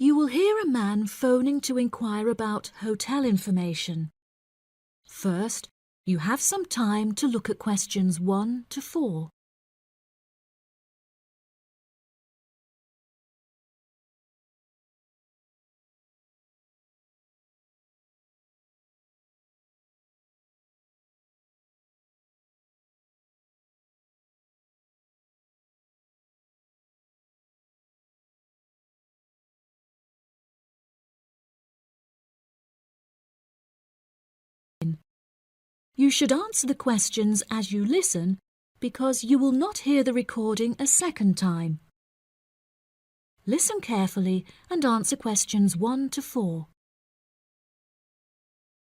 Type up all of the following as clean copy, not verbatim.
You will hear a man phoning to inquire about hotel information. First, you have some time to look at questions 1 to 4. You should answer the questions as you listen because you will not hear the recording a second time. Listen carefully and answer questions 1 to 4.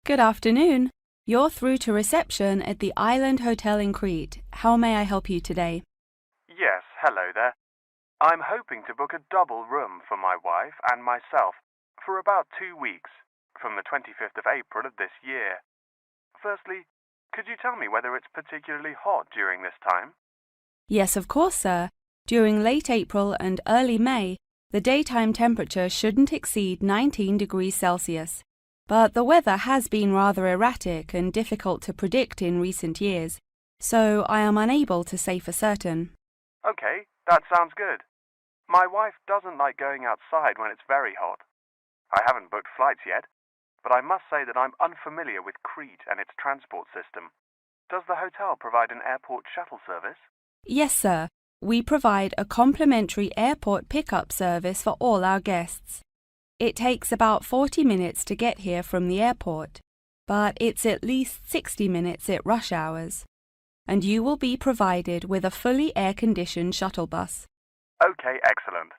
Good afternoon. You're through to reception at the Island Hotel in Crete. How may I help you today? Yes, hello there. I'm hoping to book a double room for my wife and myself for about 2 weeks, from the 25th of April of this year. Firstly, could you tell me whether it's particularly hot during this time? Yes, of course, sir. During late April and early May, the daytime temperature shouldn't exceed 19 degrees Celsius. But the weather has been rather erratic and difficult to predict in recent years, so I am unable to say for certain. Okay, that sounds good. My wife doesn't like going outside when it's very hot. I haven't booked flights yet, but I must say that I'm unfamiliar with Crete and its transport system. Does the hotel provide an airport shuttle service? Yes, sir. We provide a complimentary airport pickup service for all our guests. It takes about 40 minutes to get here from the airport, but it's at least 60 minutes at rush hours. And you will be provided with a fully air-conditioned shuttle bus. Okay, excellent.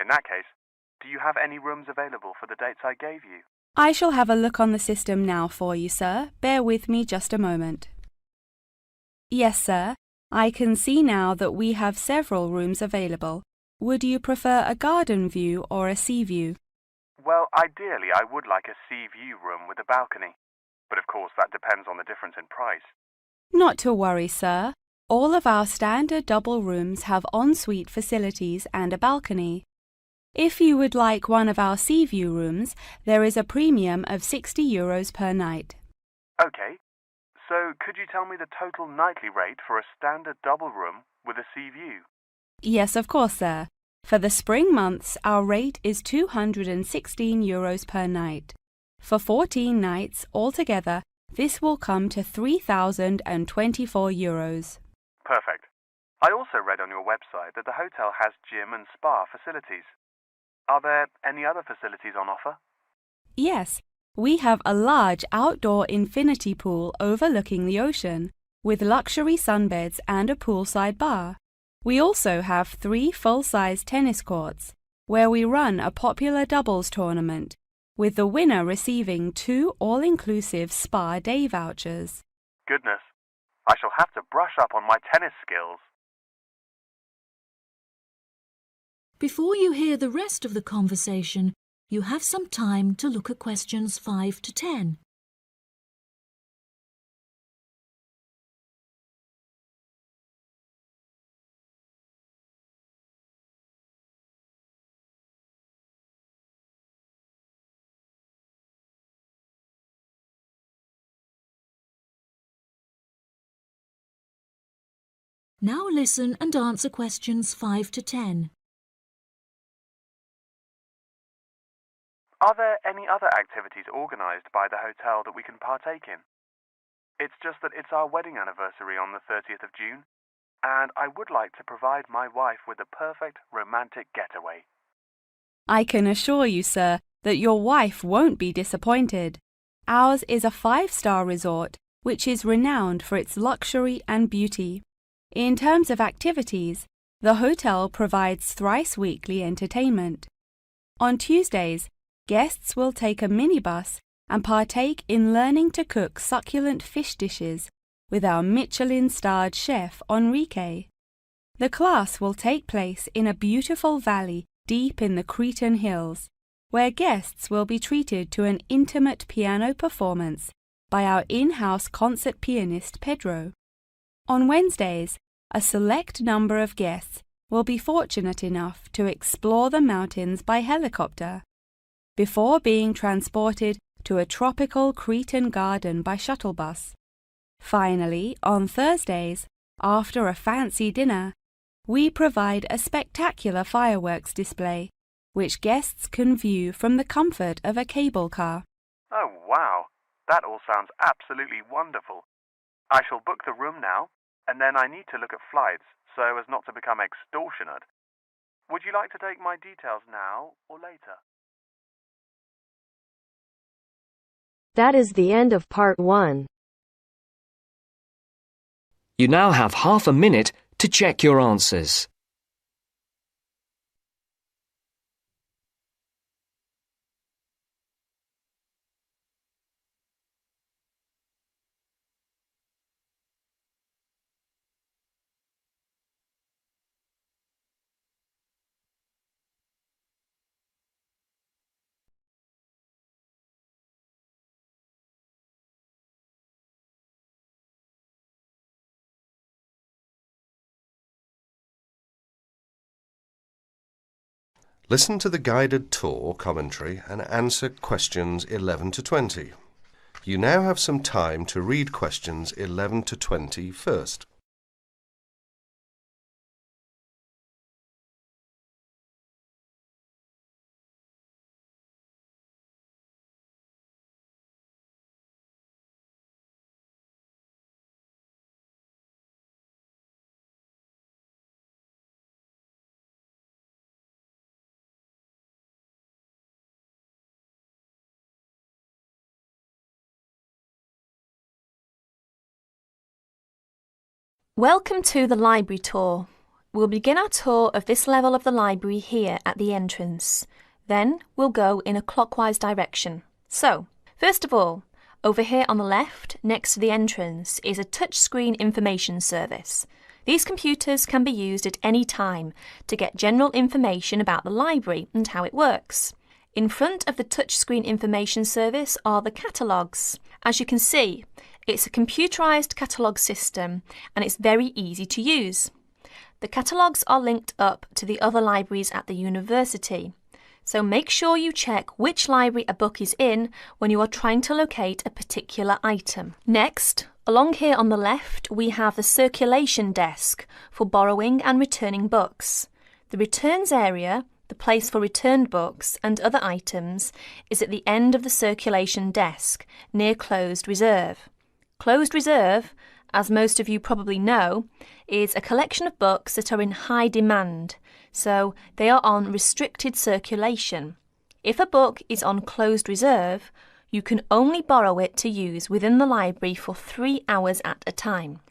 In that case, do you have any rooms available for the dates I gave you? I shall have a look on the system now for you, sir. Bear with me just a moment. Yes, sir. I can see now that we have several rooms available. Would you prefer a garden view or a sea view? Well, ideally I would like a sea view room with a balcony. But of course that depends on the difference in price. Not to worry, sir. All of our standard double rooms have ensuite facilities and a balcony. If you would like one of our sea view rooms, there is a premium of €60 per night. Okay, so could you tell me the total nightly rate for a standard double room with a sea view? Yes, of course, sir. For the spring months, our rate is €216 per night. For 14 nights altogether, this will come to €3,024. Perfect. I also read on your website that the hotel has gym and spa facilities. Are there any other facilities on offer? Yes, we have a large outdoor infinity pool overlooking the ocean, with luxury sunbeds and a poolside bar. We also have 3 full-size tennis courts, where we run a popular doubles tournament, with the winner receiving 2 all-inclusive spa day vouchers. Goodness, I shall have to brush up on my tennis skills. Before you hear the rest of the conversation, you have some time to look at questions 5 to 10. Now listen and answer questions 5 to 10. Are there any other activities organised by the hotel that we can partake in? It's just that it's our wedding anniversary on the 30th of June, and I would like to provide my wife with a perfect romantic getaway. I can assure you, sir, that your wife won't be disappointed. Ours is a 5-star resort, which is renowned for its luxury and beauty. In terms of activities, the hotel provides thrice-weekly entertainment. On Tuesdays, guests will take a minibus and partake in learning to cook succulent fish dishes with our Michelin-starred chef Enrique. The class will take place in a beautiful valley deep in the Cretan hills, where guests will be treated to an intimate piano performance by our in-house concert pianist Pedro. On Wednesdays, a select number of guests will be fortunate enough to explore the mountains by helicopter before being transported to a tropical Cretan garden by shuttle bus. Finally, on Thursdays, after a fancy dinner, we provide a spectacular fireworks display, which guests can view from the comfort of a cable car. Oh, wow. That all sounds absolutely wonderful. I shall book the room now, and then I need to look at flights so as not to become extortionate. Would you like to take my details now or later? That is the end of part 1. You now have half a minute to check your answers. Listen to the guided tour commentary and answer questions 11 to 20. You now have some time to read questions 11 to 20 first. Welcome to the library tour. We'll begin our tour of this level of the library here at the entrance. Then we'll go in a clockwise direction. So, first of all, over here on the left, next to the entrance, is a touchscreen information service. These computers can be used at any time to get general information about the library and how it works. In front of the touchscreen information service are the catalogues. As you can see, it's a computerized catalogue system and it's very easy to use. The catalogues are linked up to the other libraries at the university, so make sure you check which library a book is in when you are trying to locate a particular item. Next, along here on the left, we have the circulation desk for borrowing and returning books. The returns area, the place for returned books and other items, is at the end of the circulation desk, near closed reserve. Closed reserve, as most of you probably know, is a collection of books that are in high demand, so they are on restricted circulation. If a book is on closed reserve, you can only borrow it to use within the library for 3 hours at a time.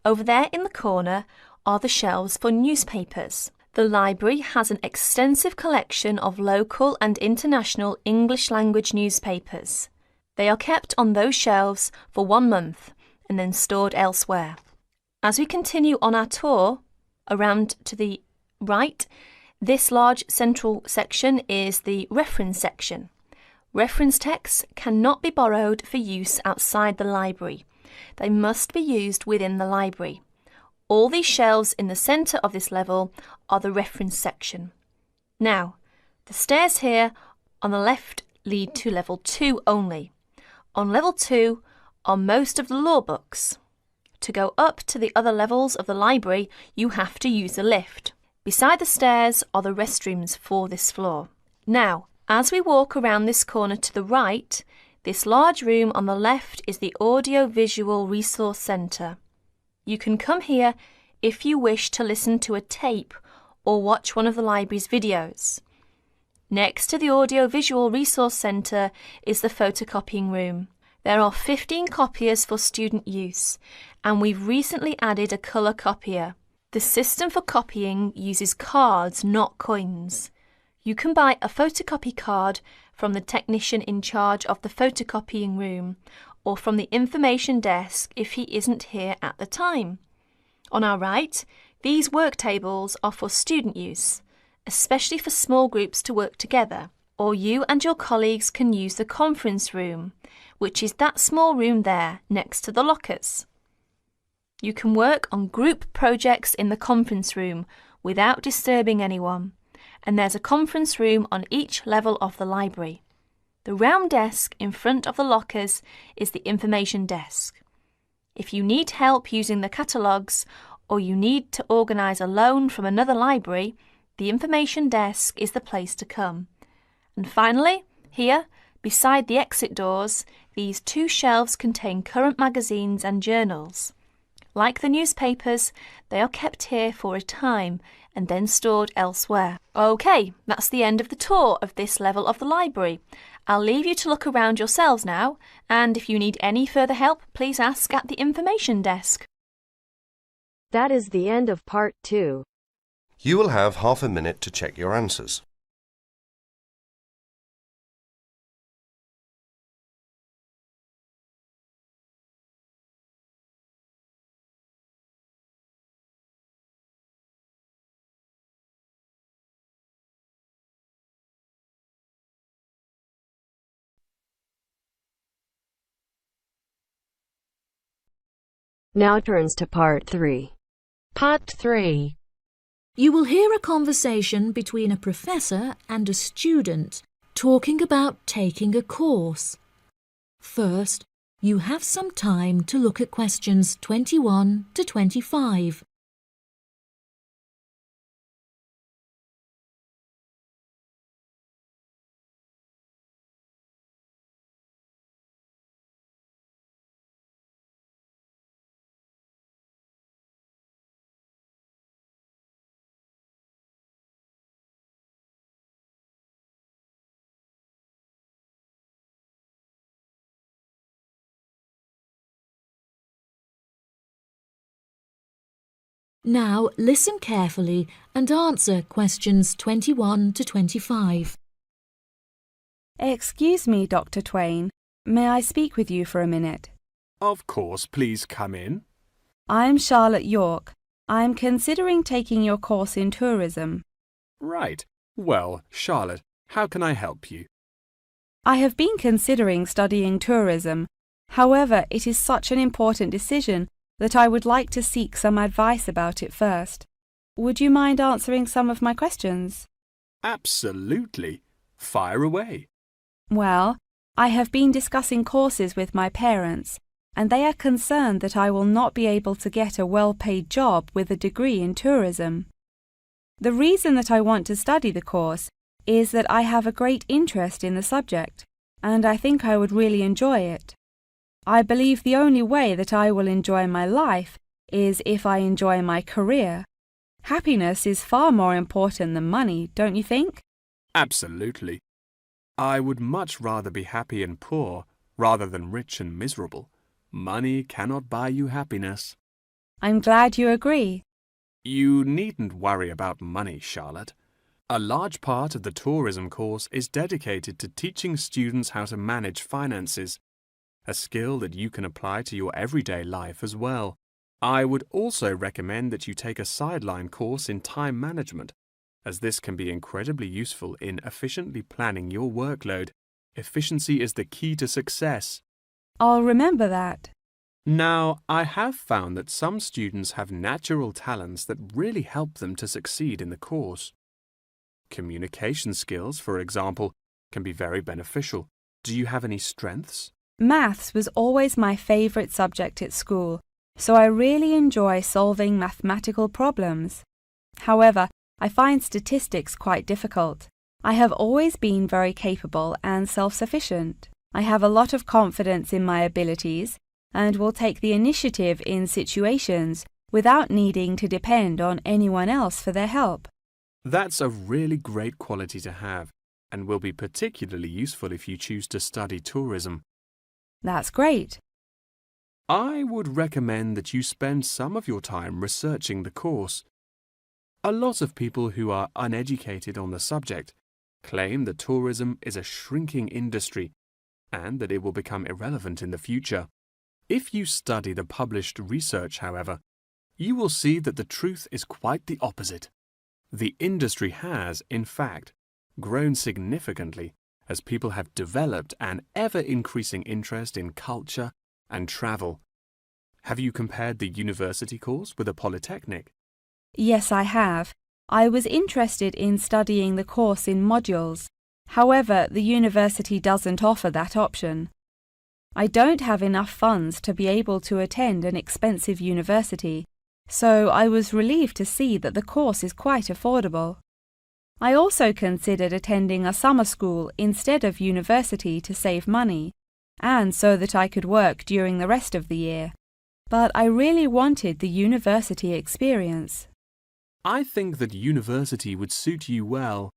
Over there in the corner are the shelves for newspapers. The library has an extensive collection of local and international English language newspapers. They are kept on those shelves for 1 month and then stored elsewhere. As we continue on our tour, around to the right, this large central section is the reference section. Reference texts cannot be borrowed for use outside the library. They must be used within the library. All these shelves in the centre of this level are the reference section. Now, the stairs here on the left lead to level 2 only. On level 2 are most of the law books. To go up to the other levels of the library, you have to use a lift. Beside the stairs are the restrooms for this floor. Now, as we walk around this corner to the right, this large room on the left is the Audio-Visual Resource Centre. You can come here if you wish to listen to a tape or watch one of the library's videos. Next to the Audio-Visual Resource Centre is the photocopying room. There are 15 copiers for student use, and we've recently added a colour copier. The system for copying uses cards, not coins. You can buy a photocopy card from the technician in charge of the photocopying room, or from the information desk if he isn't here at the time. On our right, these work tables are for student use, especially for small groups to work together, or you and your colleagues can use the conference room, which is that small room there next to the lockers. You can work on group projects in the conference room without disturbing anyone, and there's a conference room on each level of the library. The round desk in front of the lockers is the information desk. If you need help using the catalogues or you need to organise a loan from another library, the information desk is the place to come. And finally, here, beside the exit doors, these two shelves contain current magazines and journals. Like the newspapers, they are kept here for a time and then stored elsewhere. OK, that's the end of the tour of this level of the library. I'll leave you to look around yourselves now, and if you need any further help, please ask at the information desk. That is the end of part 2. You will have half a minute to check your answers. Now turns to part 3. Part 3. You will hear a conversation between a professor and a student talking about taking a course. First, you have some time to look at questions 21 to 25. Now listen carefully and answer questions 21 to 25. Excuse me, Dr. Twain. May I speak with you for a minute? Of course, please come in. I'm Charlotte York. I'm considering taking your course in tourism. Right. Well, Charlotte, how can I help you? I have been considering studying tourism. However, it is such an important decision that I would like to seek some advice about it first. Would you mind answering some of my questions? Absolutely. Fire away. Well, I have been discussing courses with my parents, and they are concerned that I will not be able to get a well-paid job with a degree in tourism. The reason that I want to study the course is that I have a great interest in the subject, and I think I would really enjoy it. I believe the only way that I will enjoy my life is if I enjoy my career. Happiness is far more important than money, don't you think? Absolutely. I would much rather be happy and poor rather than rich and miserable. Money cannot buy you happiness. I'm glad you agree. You needn't worry about money, Charlotte. A large part of the tourism course is dedicated to teaching students how to manage finances, a skill that you can apply to your everyday life as well. I would also recommend that you take a sideline course in time management, as this can be incredibly useful in efficiently planning your workload. Efficiency is the key to success. I'll remember that. Now, I have found that some students have natural talents that really help them to succeed in the course. Communication skills, for example, can be very beneficial. Do you have any strengths? Maths was always my favourite subject at school, so I really enjoy solving mathematical problems. However, I find statistics quite difficult. I have always been very capable and self-sufficient. I have a lot of confidence in my abilities and will take the initiative in situations without needing to depend on anyone else for their help. That's a really great quality to have and will be particularly useful if you choose to study tourism. That's great. I would recommend that you spend some of your time researching the course. A lot of people who are uneducated on the subject claim that tourism is a shrinking industry and that it will become irrelevant in the future. If you study the published research, however, you will see that the truth is quite the opposite. The industry has, in fact, grown significantly as people have developed an ever-increasing interest in culture and travel. Have you compared the university course with a polytechnic? Yes, I have, I was interested in studying the course in modules. However, the university doesn't offer that option. I don't have enough funds to be able to attend an expensive university, so I was relieved to see that the course is quite affordable. I also considered attending a summer school instead of university to save money, and so that I could work during the rest of the year. But I really wanted the university experience. I think that university would suit you well.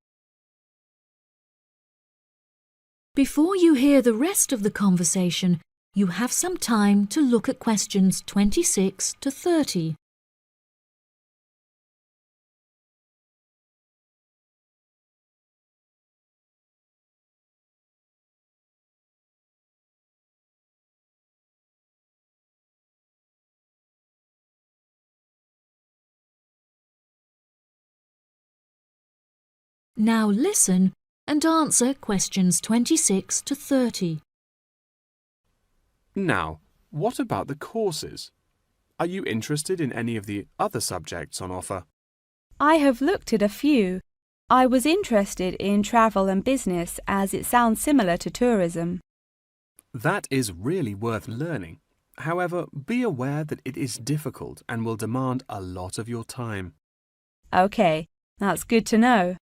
Before you hear the rest of the conversation, you have some time to look at questions 26 to 30. Now listen and answer questions 26 to 30. Now, what about the courses? Are you interested in any of the other subjects on offer? I have looked at a few. I was interested in travel and business as it sounds similar to tourism. That is really worth learning. However, be aware that it is difficult and will demand a lot of your time. Okay, that's good to know.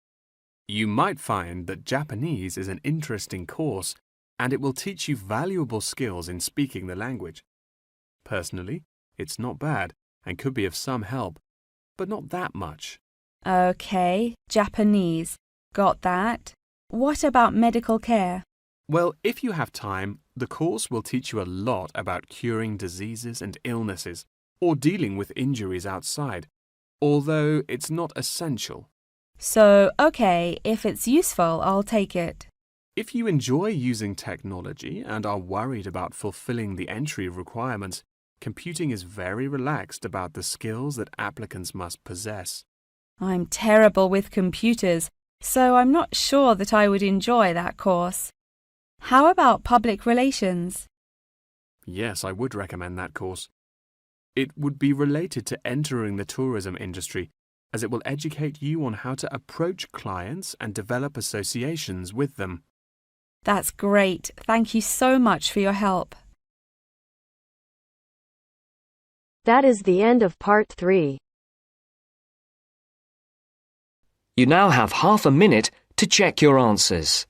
You might find that Japanese is an interesting course and it will teach you valuable skills in speaking the language. Personally, it's not bad and could be of some help, but not that much. Okay, Japanese. Got that. What about medical care? Well, if you have time, the course will teach you a lot about curing diseases and illnesses or dealing with injuries outside, although it's not essential. So, okay, if it's useful, I'll take it. If you enjoy using technology and are worried about fulfilling the entry requirements, computing is very relaxed about the skills that applicants must possess. I'm terrible with computers, so I'm not sure that I would enjoy that course. How about public relations? Yes, I would recommend that course. It would be related to entering the tourism industry, as it will educate you on how to approach clients and develop associations with them. That's great. Thank you so much for your help. That is the end of part 3. You now have half a minute to check your answers.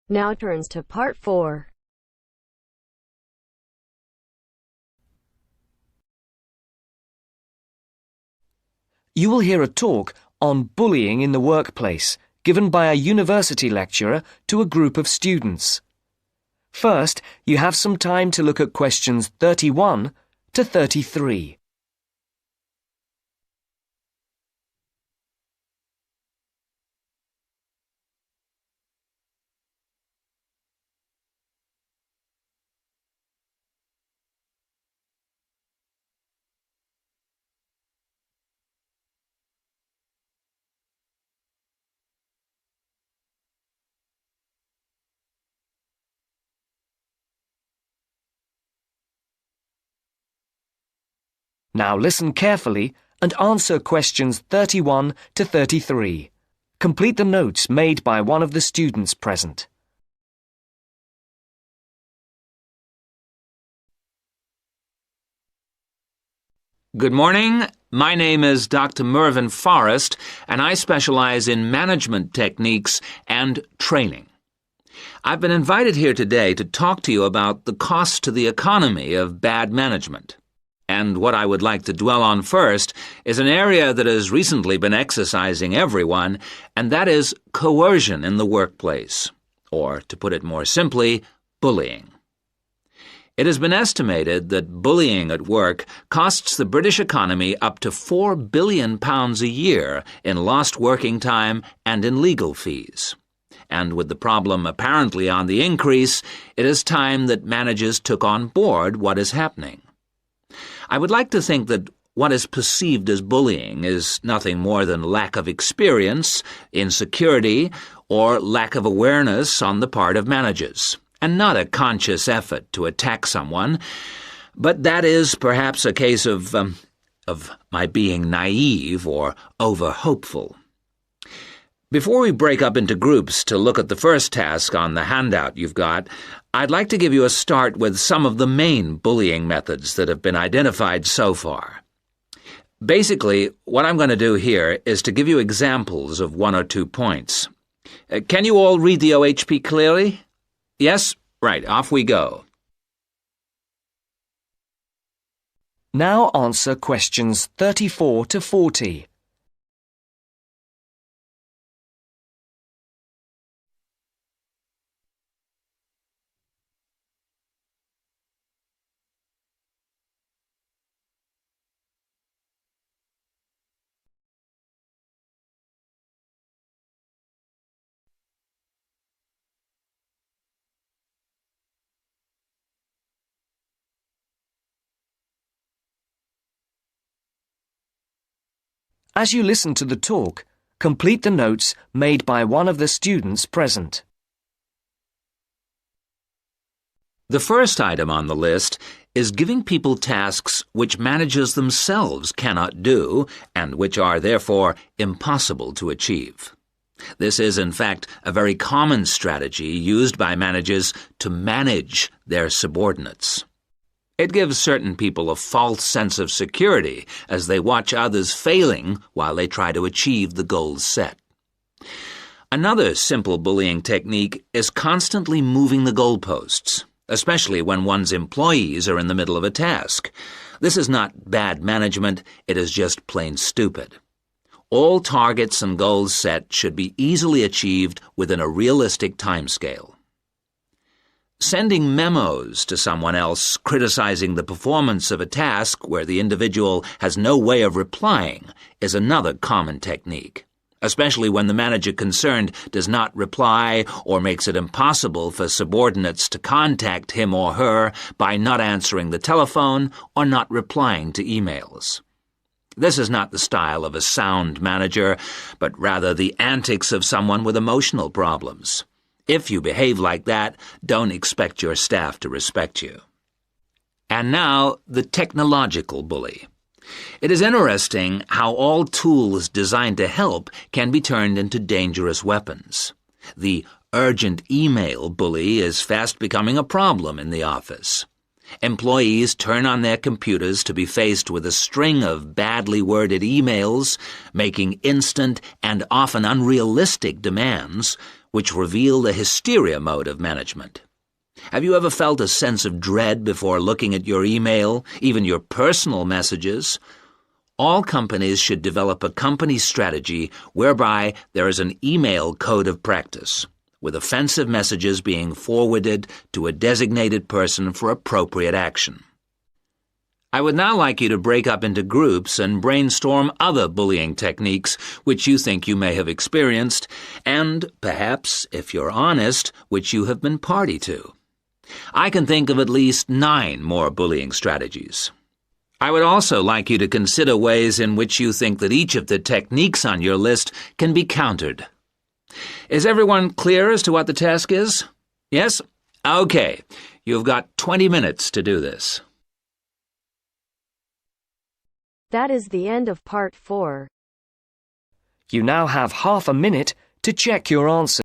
Now turns to part 4. You will hear a talk on bullying in the workplace given by a university lecturer to a group of students. First, you have some time to look at questions 31 to 33. Now listen carefully and answer questions 31 to 33. Complete the notes made by one of the students present. Good morning. My name is Dr. Mervyn Forrest, and I specialize in management techniques and training. I've been invited here today to talk to you about the cost to the economy of bad management. And what I would like to dwell on first is an area that has recently been exercising everyone, and that is coercion in the workplace, or, to put it more simply, bullying. It has been estimated that bullying at work costs the British economy up to £4 billion a year in lost working time and in legal fees. And with the problem apparently on the increase, it is time that managers took on board what is happening. I would like to think that what is perceived as bullying is nothing more than lack of experience, insecurity, or lack of awareness on the part of managers, and not a conscious effort to attack someone, but that is perhaps a case of my being naive or over-hopeful. Before we break up into groups to look at the first task on the handout you've got, I'd like to give you a start with some of the main bullying methods that have been identified so far. Basically, what I'm going to do here is to give you examples of 1 or 2 points. Can you all read the OHP clearly? Yes? Right, off we go. Now answer questions 34 to 40. As you listen to the talk, complete the notes made by one of the students present. The first item on the list is giving people tasks which managers themselves cannot do and which are therefore impossible to achieve. This is, in fact, a very common strategy used by managers to manage their subordinates. It gives certain people a false sense of security as they watch others failing while they try to achieve the goals set. Another simple bullying technique is constantly moving the goalposts, especially when one's employees are in the middle of a task. This is not bad management, it is just plain stupid. All targets and goals set should be easily achieved within a realistic timescale. Sending memos to someone else criticizing the performance of a task where the individual has no way of replying is another common technique, especially when the manager concerned does not reply or makes it impossible for subordinates to contact him or her by not answering the telephone or not replying to emails. This is not the style of a sound manager, but rather the antics of someone with emotional problems. If you behave like that, don't expect your staff to respect you. And now, the technological bully. It is interesting how all tools designed to help can be turned into dangerous weapons. The urgent email bully is fast becoming a problem in the office. Employees turn on their computers to be faced with a string of badly worded emails, making instant and often unrealistic demands, which reveal the hysteria mode of management. Have you ever felt a sense of dread before looking at your email, even your personal messages? All companies should develop a company strategy whereby there is an email code of practice, with offensive messages being forwarded to a designated person for appropriate action. I would now like you to break up into groups and brainstorm other bullying techniques which you think you may have experienced, and perhaps, if you're honest, which you have been party to. I can think of at least 9 more bullying strategies. I would also like you to consider ways in which you think that each of the techniques on your list can be countered. Is everyone clear as to what the task is? Yes? Okay. You've got 20 minutes to do this. That is the end of part 4. You now have half a minute to check your answers.